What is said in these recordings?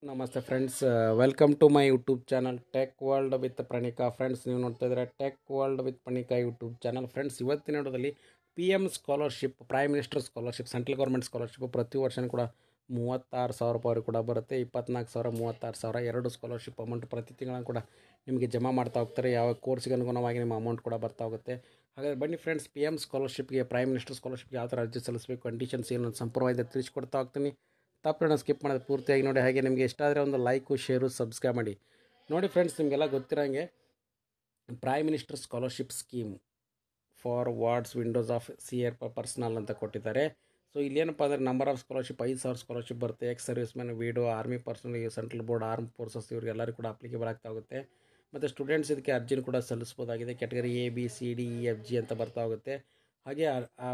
ನಮಸ್ತೆ friends, welcome to my YouTube channel tech world with Pranika. Friends, ನೀವು ನೋಡ್ತಾ ಇದ್ದೀರಾ tech world with Pranika YouTube channel. Friends, ಇವತ್ತಿನ ವಿಡಿಯೋದಲ್ಲಿ P M scholarship, prime minister scholarship, central government scholarship ಪ್ರತಿ ವರ್ಷವೂ ಕೂಡ 36,000 ರೂಪಾಯಿ ಕೂಡ ಬರುತ್ತೆ. 24,000, 36,000 ಎರಡು ಸ್ಕಾಲರ್ಶಿಪ್ ಅಮೌಂಟ್ ಪ್ರತಿ ತಿಂಗಳು ಕೂಡ ನಿಮಗೆ ಜಮಾ ಮಾಡ್ತಾ ಹೋಗ್ತಾರೆ. ಯಾವ ಕೋರ್ಸ್ಗೆ ಅನುಗುಣವಾಗಿ ನಿಮ್ಮ ಅಮೌಂಟ್ ಕೂಡ ಬರ್ತಾ ಹೋಗುತ್ತೆ. ಹಾಗಾದರೆ ಬನ್ನಿ ಫ್ರೆಂಡ್ಸ್, ಪಿ ಎಮ್ ಸ್ಕಾಲರ್ಶಿಪ್ಗೆ, ಪ್ರೈಮ್ ಮಿನಿಸ್ಟರ್ ಸ್ಕಾಲರ್ಶಿಪ್ಗೆ ಯಾವ ಥರ ಅರ್ಜಿ ಸಲ್ಲಿಸಬೇಕು, ಕಂಡೀಷನ್ಸ್ ಏನು ಅಂತ ಸಂಪೂರ್ಣವಾಗಿ ತಿಳಿಸ್ಕೊಡ್ತಾ ಹೋಗ್ತೀನಿ. ತಪ್ಪು ಸ್ಕಿಪ್ ಮಾಡೋದು ಪೂರ್ತಿಯಾಗಿ ನೋಡಿ. ಹಾಗೆ ನಿಮಗೆ ಇಷ್ಟ ಆದರೆ ಒಂದು ಲೈಕು, ಶೇರು, ಸಬ್ಸ್ಕ್ರೈಬ್ ಮಾಡಿ. ನೋಡಿ ಫ್ರೆಂಡ್ಸ್, ನಿಮಗೆಲ್ಲ ಗೊತ್ತಿರೋಂಗೆ prime minister scholarship scheme for wards widows of CR personnel ಅಂತ ಕೊಟ್ಟಿದ್ದಾರೆ. ಸೊ ಇಲ್ಲೇನಪ್ಪ ಅಂದರೆ ನಂಬರ್ ಆಫ್ ಸ್ಕಾಲರ್ಶಿಪ್ 5,000 ಸ್ಕಾಲರ್ಶಿಪ್ ಬರುತ್ತೆ. Ex service man, widow, army personnel, central board, arm forces ಇವರಿಗೆಲ್ಲರಿಗೂ ಕೂಡ ಅಪ್ಲಿಕೇಬಲ್ ಆಗ್ತಾ ಹೋಗುತ್ತೆ. ಮತ್ತು ಸ್ಟೂಡೆಂಟ್ಸ್ ಇದಕ್ಕೆ ಅರ್ಜಿನ ಕೂಡ ಸಲ್ಲಿಸ್ಬೋದಾಗಿದೆ. Category A, B, C, D, E, F, G ಅಂತ ಬರ್ತಾ ಹೋಗುತ್ತೆ. ಹಾಗೆ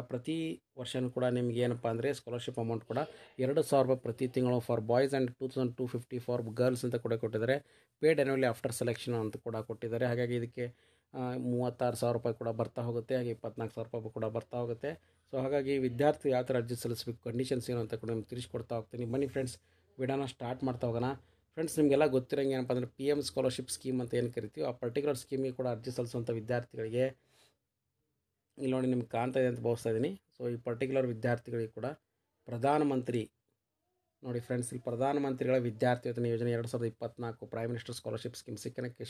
ಪ್ರತಿ ವರ್ಷವೂ ಕೂಡ ನಿಮ್ಗೆ ಏನಪ್ಪ ಅಂದರೆ ಸ್ಕಾಲರ್ಶಿಪ್ ಅಮೌಂಟ್ ಕೂಡ 2,000 ರೂಪಾಯಿ ಪ್ರತಿ ತಿಂಗಳು for boys and 2,250 for girls ಅಂತ ಕೂಡ ಕೊಟ್ಟಿದ್ದಾರೆ. ಪೇಡ್ ಆ್ಯನ್ಯುವಲಿ ಆಫ್ಟರ್ ಸೆಲೆಕ್ಷನ್ ಅಂತ ಕೂಡ ಕೊಟ್ಟಿದ್ದಾರೆ. ಹಾಗಾಗಿ ಇದಕ್ಕೆ 36,000 ರೂಪಾಯಿ ಕೂಡ ಬರ್ತಾ ಹೋಗುತ್ತೆ. ಹಾಗೆ 24,000 ರೂಪಾಯಿ ಕೂಡ ಬರ್ತಾ ಹೋಗುತ್ತೆ. ಸೊ ಹಾಗಾಗಿ ವಿದ್ಯಾರ್ಥಿ ಯಾವ ಥರ ಅರ್ಜಿ ಸಲ್ಲಿಸಬೇಕು, ಕಂಡೀಷನ್ಸ್ ಏನು ಅಂತ ಕೂಡ ನಿಮ್ಗೆ ತಿಳಿಸ್ಕೊಡ್ತಾ ಹೋಗ್ತೀನಿ. ಬನ್ನಿ ಫ್ರೆಂಡ್ಸ್, ವಿಡಿಯೋನ ಸ್ಟಾರ್ಟ್ ಮಾಡ್ತಾ ಹೋಗೋಣ. ಫ್ರೆಂಡ್ಸ್, ನಿಮಗೆಲ್ಲ ಗೊತ್ತಿರೋಂಗೆ ಏನಪ್ಪ ಅಂದರೆ ಪಿ ಎಮ್ ಸ್ಕಾಲರ್ಶಿಪ್ ಸ್ಕೀಮ್ ಅಂತ ಏನು ಕರಿತೀವಿ, ಆ ಪರ್ಟಿಕ್ಯುಲರ್ ಸ್ಕೀಮಿಗೆ ಕೂಡ ಅರ್ಜಿ ಸಲ್ಲಿಸುವಂಥ ವಿದ್ಯಾರ್ಥಿಗಳಿಗೆ ಇಲ್ಲಿ ನೋಡಿ ನಿಮ್ಗೆ ಕಾಣ್ತಾ ಇದೆ ಅಂತ ಭಾವಿಸ್ತಾ ಇದ್ದೀನಿ. ಸೊ ಈ ಪರ್ಟಿಕ್ಯುಲರ್ ವಿದ್ಯಾರ್ಥಿಗಳಿಗೆ ಕೂಡ ಪ್ರಧಾನಮಂತ್ರಿ ನೋಡಿ ಫ್ರೆಂಡ್ಸ್, ಇಲ್ಲಿ ಪ್ರಧಾನಮಂತ್ರಿಗಳ ವಿದ್ಯಾರ್ಥಿ ವೇತನ ಯೋಜನೆ 2024 ಪ್ರೈಮ್ ಮಿನಿಸ್ಟರ್ ಸ್ಕಾಲರ್ಶಿಪ್ ಸ್ಕೀಮ್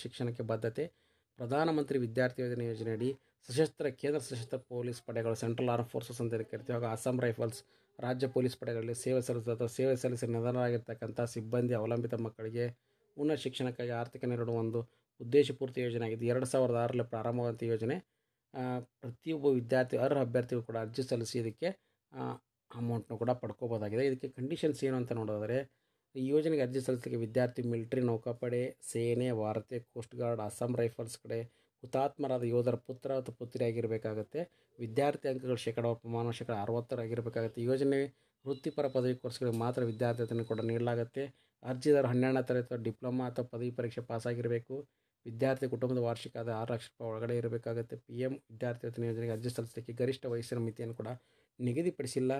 ಶಿಕ್ಷಣಕ್ಕೆ ಬದ್ಧತೆ. ಪ್ರಧಾನಮಂತ್ರಿ ವಿದ್ಯಾರ್ಥಿ ವೇತನ ಯೋಜನೆಯಡಿ ಕೇಂದ್ರ ಸಶಸ್ತ್ರ ಪೊಲೀಸ್ ಪಡೆಗಳು, ಸೆಂಟ್ರಲ್ ಆರ್ಮ್ ಫೋರ್ಸಸ್ ಅಂತ ಕರಿತೀವಿ, ಹಾಗೂ ಅಸ್ಸಾಂ ರೈಫಲ್ಸ್, ರಾಜ್ಯ ಪೊಲೀಸ್ ಪಡೆಗಳಲ್ಲಿ ಸೇವೆ ಸಲ್ಲಿಸಿ ನಿಧನರಾಗಿರ್ತಕ್ಕಂಥ ಸಿಬ್ಬಂದಿ ಅವಲಂಬಿತ ಮಕ್ಕಳಿಗೆ ಉನ್ನತ ಶಿಕ್ಷಣಕ್ಕಾಗಿ ಆರ್ಥಿಕ ನೆರವು ಒಂದು ಉದ್ದೇಶಪೂರ್ತಿ ಯೋಜನೆ ಆಗಿದೆ. 2006ರಲ್ಲಿ ಪ್ರಾರಂಭವಾದಂಥ ಯೋಜನೆ. ಪ್ರತಿಯೊಬ್ಬ ವಿದ್ಯಾರ್ಥಿ, ಅರ್ಹ ಅಭ್ಯರ್ಥಿಗಳು ಕೂಡ ಅರ್ಜಿ ಸಲ್ಲಿಸಿ ಇದಕ್ಕೆ ಅಮೌಂಟ್ನು ಕೂಡ ಪಡ್ಕೋಬೋದಾಗಿದೆ. ಇದಕ್ಕೆ ಕಂಡೀಷನ್ಸ್ ಏನು ಅಂತ ನೋಡಿದರೆ, ಈ ಯೋಜನೆಗೆ ಅರ್ಜಿ ಸಲ್ಲಿಸಲಿಕ್ಕೆ ವಿದ್ಯಾರ್ಥಿ ಮಿಲಿಟರಿ, ನೌಕಾಪಡೆ, ಸೇನೆ, ಭಾರತೀಯ ಕೋಸ್ಟ್ ಗಾರ್ಡ್, ಅಸ್ಸಾಂ ರೈಫಲ್ಸ್ ಕಡೆ ಹುತಾತ್ಮರಾದ ಯೋಧರ ಪುತ್ರ ಅಥವಾ ಪುತ್ರಿಯಾಗಿರಬೇಕಾಗುತ್ತೆ. ವಿದ್ಯಾರ್ಥಿ ಅಂಕಗಳು ಪ್ರಮಾಣ 60 ಆಗಿರಬೇಕಾಗುತ್ತೆ. ಯೋಜನೆ ವೃತ್ತಿಪರ ಪದವಿ ಕೋರ್ಸ್ಗಳಿಗೆ ಮಾತ್ರ ವಿದ್ಯಾರ್ಥಿಯನ್ನು ಕೂಡ ನೀಡಲಾಗುತ್ತೆ. ಅರ್ಜಿದಾರರು 12ನೇ ತರಗತಿ ಡಿಪ್ಲೊಮಾ ಅಥವಾ ಪದವಿ ಪರೀಕ್ಷೆ ಪಾಸಾಗಿರಬೇಕು. ವಿದ್ಯಾರ್ಥಿ ಕುಟುಂಬದ ವಾರ್ಷಿಕ ಆದಾಯ 6 ಲಕ್ಷ ರೂಪಾಯಿ ಒಳಗಡೆ ಇರಬೇಕಾಗುತ್ತೆ. ಪಿ ಎಮ್ ವಿದ್ಯಾರ್ಥಿ ವೇತನ ಯೋಜನೆಗೆ ಅರ್ಜಿ ಸಲ್ಲಿಸಲಿಕ್ಕೆ ಗರಿಷ್ಠ ವಯಸ್ಸಿನ ಮಿತಿಯನ್ನು ಕೂಡ ನಿಗದಿಪಡಿಸಿಲ್ಲ.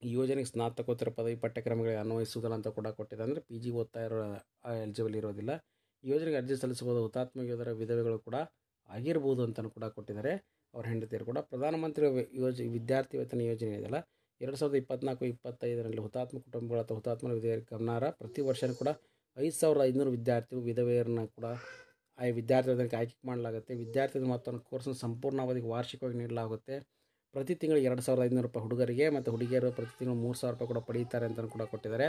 ಈ ಯೋಜನೆಗೆ ಸ್ನಾತಕೋತ್ತರ ಪದವಿ ಪಠ್ಯಕ್ರಮಗಳಿಗೆ ಅನ್ವಯಿಸುವುದಿಲ್ಲ ಅಂತ ಕೂಡ ಕೊಟ್ಟಿದೆ. ಅಂದರೆ ಪಿ ಜಿ ಓದ್ತಾ ಇರೋ ಎಲಿಜಿಬಲ್ ಇರೋದಿಲ್ಲ. ಈ ಯೋಜನೆಗೆ ಅರ್ಜಿ ಸಲ್ಲಿಸಬಹುದು ಹುತಾತ್ಮ ಯೋಧರ ವಿಧವೆಗಳು ಕೂಡ ಆಗಿರ್ಬೋದು ಅಂತಲೂ ಕೂಡ ಕೊಟ್ಟಿದ್ದಾರೆ, ಅವ್ರ ಹೆಂಡತಿಯರು ಕೂಡ. ಪ್ರಧಾನಮಂತ್ರಿ ವಿದ್ಯಾರ್ಥಿ ವೇತನ ಯೋಜನೆ ಇದೆಯಲ್ಲ, 2024-25ರಲ್ಲಿ ಹುತಾತ್ಮ ಕುಟುಂಬಗಳು ಅಥವಾ ಹುತಾತ್ಮ ವಿಧವೆಯರಿಗೆ ಗಮನಾರ್ಹ. ಪ್ರತಿ ವರ್ಷವೂ ಕೂಡ 5,500 ವಿದ್ಯಾರ್ಥಿಗಳು ವಿಧವೆಯರನ್ನು ಕೂಡ ವಿದ್ಯಾರ್ಥಿ ವೇತನಕ್ಕೆ ಆಯ್ಕೆ ಮಾಡಲಾಗುತ್ತೆ. ವಿದ್ಯಾರ್ಥಿ ಮೊತ್ತವನ್ನು ಕೋರ್ಸ್ನ ಸಂಪೂರ್ಣ ಅವಧಿಗೆ ವಾರ್ಷಿಕವಾಗಿ ನೀಡಲಾಗುತ್ತೆ. ಪ್ರತಿ ತಿಂಗಳು 2,500 ರೂಪಾಯಿ ಹುಡುಗರಿಗೆ, ಮತ್ತು ಹುಡುಗಿಯರು ಪ್ರತಿ ತಿಂಗಳು 3,000 ರೂಪಾಯಿ ಕೂಡ ಪಡೀತಾರೆ ಅಂತಲೂ ಕೂಡ ಕೊಟ್ಟಿದ್ದಾರೆ.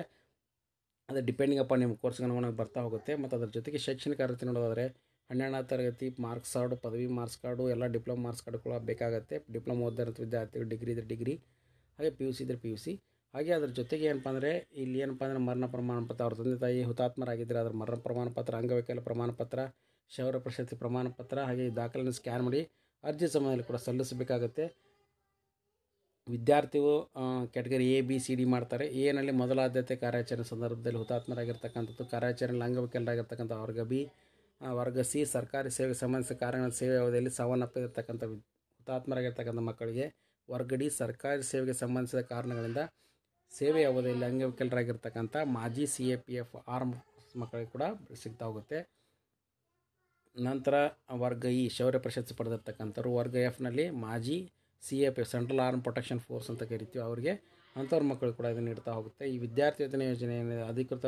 ಅದು ಡಿಪೆಂಡಿಂಗ್ ಅಪಾನ್ ನಿಮ್ಮ ಕೋರ್ಸ್ಗೆ ಅನುಗುಣವಾಗಿ ಬರ್ತಾ ಹೋಗುತ್ತೆ. ಮತ್ತು ಅದರ ಜೊತೆಗೆ ಶೈಕ್ಷಣಿಕ ಅರ್ಹತೆ ನೋಡೋದಾದರೆ 12ನೇ ತರಗತಿ ಮಾರ್ಕ್ಸ್ ಕಾರ್ಡು, ಪದವಿ ಮಾರ್ಕ್ಸ್ ಕಾರ್ಡು, ಎಲ್ಲ ಡಿಪ್ಲೊಮಾ ಮಾರ್ಕ್ಸ್ ಕಾರ್ಡು ಕೂಡ ಬೇಕಾಗುತ್ತೆ. ಡಿಪ್ಲೊಮಾ ಓದಿದಂಥ ವಿದ್ಯಾರ್ಥಿಗಳು, ಡಿಗ್ರಿ ಇದ್ದರೆ ಡಿಗ್ರಿ, ಹಾಗೆ ಪಿ ಯು ಸಿ ಇದ್ದರೆ ಪಿ ಯು ಸಿ. ಹಾಗೆ ಅದ್ರ ಜೊತೆಗೆ ಏನಪ್ಪ ಅಂದರೆ ಇಲ್ಲಿ ಏನಪ್ಪ ಅಂದರೆ ಮರಣ ಪ್ರಮಾಣ ಪತ್ರ, ಅವ್ರ ತಂದೆ ತಾಯಿ ಹುತಾತ್ಮರಾಗಿದ್ದರೆ ಅದರ ಮರಣ ಪ್ರಮಾಣ ಪತ್ರ, ಅಂಗವೈಕಲ್ಯ ಪ್ರಮಾಣ ಪತ್ರ, ಶೌರ್ಯ ಪ್ರಶಸ್ತಿ ಪ್ರಮಾಣ ಪತ್ರ, ಹಾಗೆ ಈ ದಾಖಲೆಯನ್ನು ಸ್ಕ್ಯಾನ್ ಮಾಡಿ ಅರ್ಜಿ ಸಮಯದಲ್ಲಿ ಕೂಡ ಸಲ್ಲಿಸಬೇಕಾಗುತ್ತೆ. ವಿದ್ಯಾರ್ಥಿಗಳು category A, B, C, D ಮಾಡ್ತಾರೆ. ಎನಲ್ಲಿ ಮೊದಲ ಆದ್ಯತೆ ಕಾರ್ಯಾಚರಣೆ ಸಂದರ್ಭದಲ್ಲಿ ಹುತಾತ್ಮರಾಗಿರ್ತಕ್ಕಂಥದ್ದು, ಕಾರ್ಯಾಚರಣೆಯಲ್ಲಿ ಅಂಗವೈಕಲ್ಯರಾಗಿರ್ತಕ್ಕಂಥ ವರ್ಗ ಬಿ, ವರ್ಗ ಸಿ ಸರ್ಕಾರಿ ಸೇವೆಗೆ ಸಂಬಂಧಿಸಿದ ಕಾರಣಗಳ ಸೇವೆ ಅವಧಿಯಲ್ಲಿ ಸಾವನ್ನಪ್ಪಿರ್ತಕ್ಕಂಥ ಹುತಾತ್ಮರಾಗಿರ್ತಕ್ಕಂಥ ಮಕ್ಕಳಿಗೆ. ವರ್ಗ ಡಿ ಸರ್ಕಾರಿ ಸೇವೆಗೆ ಸಂಬಂಧಿಸಿದ ಕಾರಣಗಳಿಂದ ಸೇವೆ ಅವಧಿಯಲ್ಲಿ ಅಂಗವೈಕಲ್ಯರಾಗಿರ್ತಕ್ಕಂಥ ಮಾಜಿ CAPF ಆರ್ಮ್ ಮಕ್ಕಳಿಗೆ ಕೂಡ ಸಿಗ್ತಾ ಹೋಗುತ್ತೆ. ನಂತರ ವರ್ಗ ಇ ಶೌರ್ಯ ಪ್ರಶಸ್ತಿ ಪಡೆದಿರ್ತಕ್ಕಂಥವ್ರು. ವರ್ಗ ಎಫ್ನಲ್ಲಿ ಮಾಜಿ CAPF central arm protection force ಅಂತ ಕರಿತೀವಿ, ಅವರಿಗೆ, ಅಂಥವ್ರ ಮಕ್ಕಳು ಕೂಡ ಇದನ್ನು ನೀಡ್ತಾ ಹೋಗುತ್ತೆ. ಈ ವಿದ್ಯಾರ್ಥಿ ವೇತನ ಯೋಜನೆ ಅಧಿಕೃತ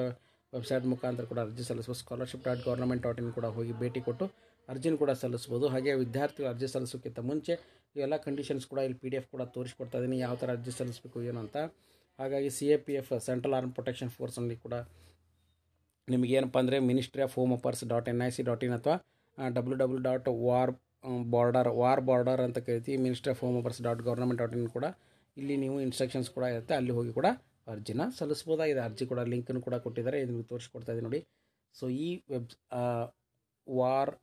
ವೆಬ್ಸೈಟ್ ಮುಖಾಂತರ ಕೂಡ ಅರ್ಜಿ ಸಲ್ಲಿಸಬಹುದು. scholarship.government.in ಕೂಡ ಹೋಗಿ ಭೇಟಿ ಕೊಟ್ಟು ಅರ್ಜಿನ ಕೂಡ ಸಲ್ಲಿಸ್ಬೋದು. ಹಾಗೆ ವಿದ್ಯಾರ್ಥಿಗಳು ಅರ್ಜಿ ಸಲ್ಲಿಸೋಕ್ಕಿಂತ ಮುಂಚೆ ಇವೆಲ್ಲ ಕಂಡೀಷನ್ಸ್ ಕೂಡ ಇಲ್ಲಿ PDF ಕೂಡ ತೋರಿಸ್ಕೊಡ್ತಾ ಇದ್ದೀನಿ, ಯಾವ ಥರ ಅರ್ಜಿ ಸಲ್ಲಿಸಬೇಕು ಏನು ಅಂತ. ಹಾಗಾಗಿ CAPF ಸೆಂಟ್ರಲ್ ಆರ್ಮ್ ಪ್ರೊಟೆಕ್ಷನ್ ಫೋರ್ಸ್ನಲ್ಲಿ ಕೂಡ ನಿಮಗೇನಪ್ಪ ಅಂದರೆ ministry.of.home.affairs.nic.in ಅಥವಾ www.war border ಅಂತ ಕರಿತೀವಿ, ministry.of.home.affairs.government.in ಕೂಡ ಇಲ್ಲಿ ನೀವು ಇನ್ಸ್ಟ್ರಕ್ಷನ್ಸ್ ಕೂಡ ಇರುತ್ತೆ, ಅಲ್ಲಿ ಹೋಗಿ ಕೂಡ ಅರ್ಜಿನ ಸಲ್ಲಿಸ್ಬೋದಾಗಿದೆ. ಅರ್ಜಿ ಕೂಡ ಲಿಂಕನ್ನು ಕೂಡ ಕೊಟ್ಟಿದ್ದಾರೆ, ಇದನ್ನು ತೋರಿಸ್ಕೊಡ್ತಾ ಇದ್ದೀನಿ ನೋಡಿ. ಸೊ ಈ ವಾರ್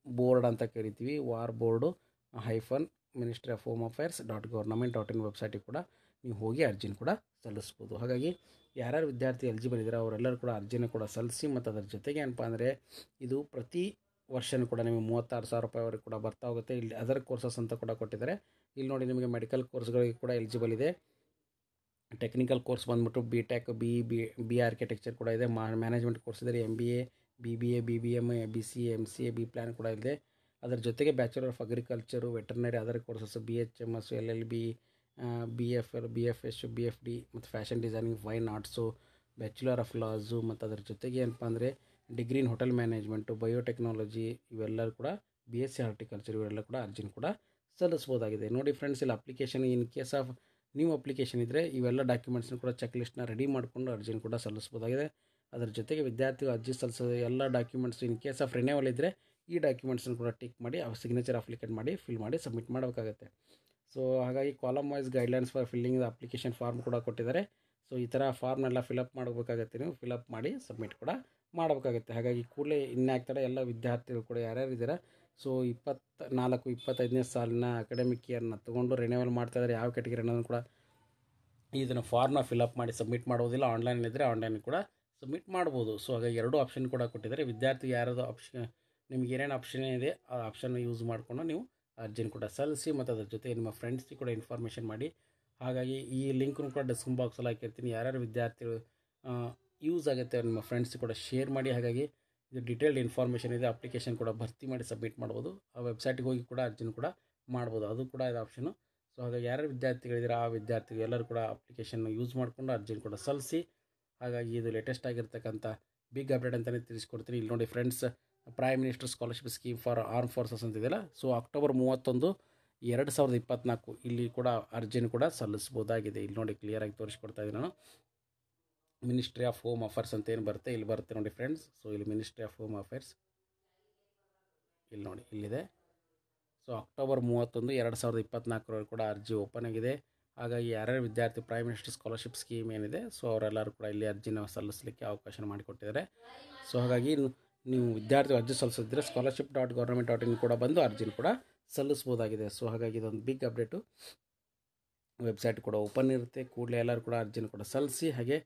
ಬೋರ್ಡ್ ಅಂತ ಕರಿತೀವಿ, ವಾರ್ ಬೋರ್ಡು -ministry.of.home.affairs.government.in ವೆಬ್ಸೈಟಿಗೆ ಕೂಡ ನೀವು ಹೋಗಿ ಅರ್ಜಿನ ಕೂಡ ಸಲ್ಲಿಸ್ಬೋದು. ಹಾಗಾಗಿ ಯಾರ್ಯಾರು ವಿದ್ಯಾರ್ಥಿ ಎಲಿಜಿಬಲ್ ಇದ್ದಾರೆ ಅವರೆಲ್ಲರೂ ಕೂಡ ಅರ್ಜಿನ ಕೂಡ ಸಲ್ಲಿಸಿ. ಮತ್ತು ಅದರ ಜೊತೆಗೆ ಏನಪ್ಪ ಅಂದರೆ ಇದು ಪ್ರತಿ ವರ್ಷವೂ ಕೂಡ ನಿಮಗೆ 36,000 ರೂಪಾಯಿವರೆಗೆ ಕೂಡ ಬರ್ತಾ ಹೋಗುತ್ತೆ. ಇಲ್ಲಿ ಅದರ್ ಕೋರ್ಸಸ್ ಅಂತ ಕೂಡ ಕೊಟ್ಟಿದ್ದಾರೆ. ಇಲ್ಲಿ ನೋಡಿ ನಿಮಗೆ ಮೆಡಿಕಲ್ ಕೋರ್ಸ್ಗಳಿಗೆ ಕೂಡ ಎಲಿಜಿಬಲ್ ಇದೆ. ಟೆಕ್ನಿಕಲ್ ಕೋರ್ಸ್ ಬಂದ್ಬಿಟ್ಟು ಬಿ ಟೆಕ್ ಬಿ ಆರ್ಕಿಟೆಕ್ಚರ್ ಕೂಡ ಇದೆ. ಮ್ಯಾನೇಜ್ಮೆಂಟ್ ಕೋರ್ಸ್ ಇದೆ, MBA, BBA, BBM, BCA, MCA, B plan ಕೂಡ ಇದೆ. ಅದರ ಜೊತೆಗೆ bachelor of agriculture, veterinary, other courses, BHMS, LLB, BFL, BFS, BFD ಮತ್ತು fashion designing, fine arts, bachelor of laws ಮತ್ತು ಅದರ ಜೊತೆಗೆ ಏನಪ್ಪ ಅಂದರೆ degree in hotel management, biotechnology ಇವೆಲ್ಲರೂ ಕೂಡ BSc ಹಾರ್ಟಿಕಲ್ಚರ್ ಇವೆಲ್ಲ ಕೂಡ ಅರ್ಜಿನ ಕೂಡ ಸಲ್ಲಿಸ್ಬೋದಾಗಿದೆ. ನೋಡಿ ಫ್ರೆಂಡ್ಸ್, ಇಲ್ಲಿ application in case of new application ಇದ್ದರೆ ಇವೆಲ್ಲ ಡಾಕ್ಯುಮೆಂಟ್ಸ್ನ ಕೂಡ ಚೆಕ್ ಲಿಸ್ಟ್ನ ರೆಡಿ ಮಾಡಿಕೊಂಡು ಅರ್ಜಿನ ಕೂಡ ಸಲ್ಲಿಸ್ಬೋದಾಗಿದೆ. ಅದರ ಜೊತೆಗೆ ವಿದ್ಯಾರ್ಥಿಗಳು ಅರ್ಜಿ ಸಲ್ಲಿಸೋದು ಎಲ್ಲ documents in case of renewal ಇದ್ದರೆ ಈ ಡಾಕ್ಯುಮೆಂಟ್ಸನ್ನು ಕೂಡ ಟಿಕ್ ಮಾಡಿ ಅವ್ರ ಸಿಗ್ನೇಚರ್ ಅಪ್ಲಿಕೇಟ್ ಮಾಡಿ ಫಿಲ್ ಮಾಡಿ ಸಬ್ಮಿಟ್ ಮಾಡಬೇಕಾಗುತ್ತೆ. ಸೊ ಹಾಗಾಗಿ column wise guidelines for filling the application form ಕೂಡ ಕೊಟ್ಟಿದ್ದಾರೆ. ಸೊ ಈ ಥರ ಫಾರ್ಮ್ನೆಲ್ಲ ಫಿಲಪ್ ಮಾಡಬೇಕಾಗತ್ತೆ, ನೀವು ಫಿಲಪ್ ಮಾಡಿ ಸಬ್ಮಿಟ್ ಕೂಡ ಮಾಡಬೇಕಾಗುತ್ತೆ. ಹಾಗಾಗಿ ಕೂಡಲೇ ಇನ್ಯಾಗ್ತಾರೆ ಎಲ್ಲ ವಿದ್ಯಾರ್ಥಿಗಳು ಕೂಡ ಯಾರ್ಯಾರು ಇದ್ದೀರಾ. ಸೊ 24-25ನೇ ಸಾಲಿನ ಅಕಾಡೆಮಿಕ್ ಇಯರ್ನ ತೊಗೊಂಡು ರಿನ್ಯೂವಲ್ ಮಾಡ್ತಾಯಿದ್ದಾರೆ, ಯಾವ ಕ್ಯಾಟಗರಿ ಅನ್ನೋದನ್ನು ಕೂಡ ಇದನ್ನು ಫಾರ್ಮ್ನ ಫಿಲಪ್ ಮಾಡಿ ಸಬ್ಮಿಟ್ ಮಾಡೋದಿಲ್ಲ. ಆನ್ಲೈನ್ ಇದ್ದರೆ ಆನ್ಲೈನ್ ಕೂಡ ಸಬ್ಮಿಟ್ ಮಾಡ್ಬೋದು. ಸೊ ಹಾಗಾಗಿ 2 ಆಪ್ಷನ್ ಕೂಡ ಕೊಟ್ಟಿದ್ದಾರೆ. ವಿದ್ಯಾರ್ಥಿ ಯಾರ್ಯಾವುದು ಆಪ್ಷನ್ ನಿಮ್ಗೆ ಏನೇನು ಆಪ್ಷನ್ ಇದೆ ಆ ಆಪ್ಷನ್ನ ಯೂಸ್ ಮಾಡಿಕೊಂಡು ನೀವು ಅರ್ಜಿನ ಕೂಡ ಸಲ್ಲಿಸಿ ಮತ್ತು ಅದ್ರ ಜೊತೆ ನಿಮ್ಮ ಫ್ರೆಂಡ್ಸ್ಗೆ ಕೂಡ ಇನ್ಫಾರ್ಮೇಷನ್ ಮಾಡಿ. ಹಾಗಾಗಿ ಈ ಲಿಂಕ್ನು ಕೂಡ ಡಿಸ್ಕ್ರಿಪ್ಷನ್ ಬಾಕ್ಸಲ್ಲಿ ಹಾಕಿರ್ತೀನಿ. ಯಾರ್ಯಾರು ವಿದ್ಯಾರ್ಥಿಗಳು ಯೂಸ್ ಆಗುತ್ತೆ ನಿಮ್ಮ ಫ್ರೆಂಡ್ಸ್ಗೆ ಕೂಡ ಶೇರ್ ಮಾಡಿ. ಹಾಗಾಗಿ ಇದು ಡಿಟೇಲ್ಡ್ ಇನ್ಫಾರ್ಮೇಷನ್ ಇದೆ. ಅಪ್ಲಿಕೇಶನ್ ಕೂಡ ಭರ್ತಿ ಮಾಡಿ ಸಬ್ಮಿಟ್ ಮಾಡ್ಬೋದು. ಆ ವೆಬ್ಸೈಟಿಗೆ ಹೋಗಿ ಕೂಡ ಅರ್ಜಿನ ಕೂಡ ಮಾಡ್ಬೋದು, ಅದು ಕೂಡ ಇದು ಆಪ್ಷನು. ಸೊ ಹಾಗಾಗಿ ಯಾರ್ಯಾರು ವಿದ್ಯಾರ್ಥಿಗಳಿದ್ದೀರಾ ಆ ವಿದ್ಯಾರ್ಥಿಗಳು ಎಲ್ಲರೂ ಕೂಡ ಅಪ್ಲಿಕೇಶನ್ನ ಯೂಸ್ ಮಾಡಿಕೊಂಡು ಅರ್ಜಿನ ಕೂಡ ಸಲ್ಲಿಸಿ. ಹಾಗಾಗಿ ಇದು ಲೇಟೆಸ್ಟ್ ಆಗಿರ್ತಕ್ಕಂಥ ಬಿಗ್ ಅಪ್ಡೇಟ್ ಅಂತಲೇ ತಿಳಿಸ್ಕೊಡ್ತೀನಿ. ಇಲ್ಲಿ ನೋಡಿ friends, prime minister scholarship scheme for arm forces ಅಂತಿದೆಯಲ್ಲ, ಸೊ ಅಕ್ಟೋಬರ್ 31, 2024 ಇಲ್ಲಿ ಕೂಡ ಅರ್ಜಿನ ಕೂಡ ಸಲ್ಲಿಸ್ಬೋದಾಗಿದೆ. ಇಲ್ಲಿ ನೋಡಿ ಕ್ಲಿಯರಾಗಿ ತೋರಿಸ್ಕೊಡ್ತಾ ಇದ್ದೀನಿ ನಾನು. ಮಿನಿಸ್ಟ್ರಿ ಆಫ್ ಹೋಮ್ ಅಫೇರ್ಸ್ ಅಂತ ಏನು ಬರುತ್ತೆ ಇಲ್ಲಿ ಬರುತ್ತೆ ನೋಡಿ ಫ್ರೆಂಡ್ಸ್. ಸೊ ಇಲ್ಲಿ ಮಿನಿಸ್ಟ್ರಿ ಆಫ್ ಹೋಮ್ ಅಫೇರ್ಸ್ ಇಲ್ಲಿ ನೋಡಿ ಇಲ್ಲಿದೆ. ಸೊ ಅಕ್ಟೋಬರ್ 31, 2024 ಕೂಡ ಅರ್ಜಿ ಓಪನ್ ಆಗಿದೆ. ಹಾಗಾಗಿ ಯಾರ್ಯಾರು ವಿದ್ಯಾರ್ಥಿ ಪ್ರೈಮ್ ಮಿನಿಸ್ಟರ್ ಸ್ಕಾಲರ್ಶಿಪ್ ಸ್ಕೀಮ್ ಏನಿದೆ, ಸೊ ಅವರೆಲ್ಲರೂ ಕೂಡ ಇಲ್ಲಿ ಅರ್ಜಿನ ಸಲ್ಲಿಸಲಿಕ್ಕೆ ಅವಕಾಶ ಮಾಡಿಕೊಟ್ಟಿದ್ದಾರೆ. ಸೊ ಹಾಗಾಗಿ ನೀವು ವಿದ್ಯಾರ್ಥಿ ಅರ್ಜಿ ಸಲ್ಲಿಸಿದ್ರೆ scholarship.government.in ಕೂಡ ಬಂದು ಅರ್ಜಿನ ಕೂಡ ಸಲ್ಲಿಸ್ಬೋದಾಗಿದೆ. ಸೊ ಹಾಗಾಗಿ ಇದೊಂದು ಬಿಗ್ ಅಪ್ಡೇಟು. ವೆಬ್ಸೈಟ್ ಕೂಡ ಓಪನ್ ಇರುತ್ತೆ, ಕೂಡಲೇ ಎಲ್ಲರೂ ಕೂಡ ಅರ್ಜಿನ ಕೂಡ ಸಲ್ಲಿಸಿ ಹಾಗೆ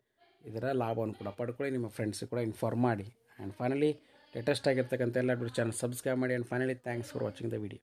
ಇದರ ಲಾಭವನ್ನು ಕೂಡ ಪಡ್ಕೊಳ್ಳಿ. ನಿಮ್ಮ ಫ್ರೆಂಡ್ಸಿಗೆ ಕೂಡ ಇನ್ಫಾರ್ಮ್ ಮಾಡಿ. ಆ್ಯಂಡ್ ಫೈನಲಿ ಲೇಟೆಸ್ಟ್ ಆಗಿರ್ತಕ್ಕಂಥ ಎಲ್ಲ ಚಾನಲ್ ಸಬ್ಸ್ಕ್ರೈಬ್ ಮಾಡಿ. And finally thanks for watching the video.